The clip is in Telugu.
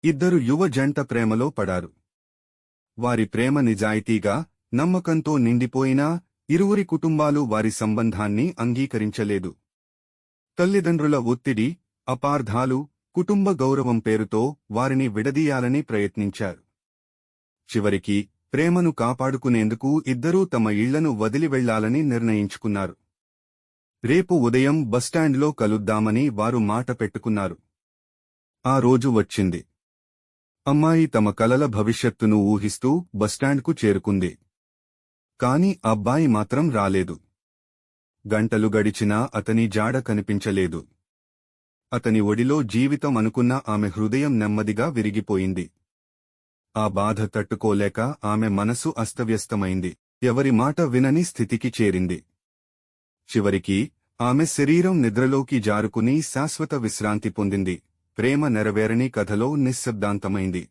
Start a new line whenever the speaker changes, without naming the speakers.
ఇద్దరు యువ జంట ప్రేమలో పడారు. వారి ప్రేమ నిజాయితీగా, నమ్మకంతో నిండిపోయినా ఇరువురి కుటుంబాలు వారి సంబంధాన్ని అంగీకరించలేదు. తల్లిదండ్రుల ఒత్తిడి, అపార్థాలు, కుటుంబ గౌరవం పేరుతో వారిని విడదీయాలని ప్రయత్నించారు. చివరికి ప్రేమను కాపాడుకునేందుకు ఇద్దరూ తమ ఇళ్లను వదిలి వెళ్లాలని నిర్ణయించుకున్నారు. రేపు ఉదయం బస్టాండ్లో కలుద్దామని వారు మాట పెట్టుకున్నారు. ఆ రోజు వచ్చింది. అమ్మాయి తమ కలల భవిష్యత్తును ఊహిస్తూ బస్టాండ్కు చేరుకుంది. కాని అబ్బాయి మాత్రం రాలేదు. గంటలు గడిచినా అతని జాడ కనిపించలేదు. అతని ఒడిలో జీవితం అనుకున్న ఆమె హృదయం నెమ్మదిగా విరిగిపోయింది. ఆ బాధ తట్టుకోలేక ఆమె మనసు అస్తవ్యస్తమైంది. ఎవరి మాట వినని స్థితికి చేరింది. చివరికి ఆమె శరీరం నిద్రలోకి జారుకుని శాశ్వత విశ్రాంతి పొందింది. ప్రేమ నెరవేరని కథలో నిశ్శబ్దాంతమైంది.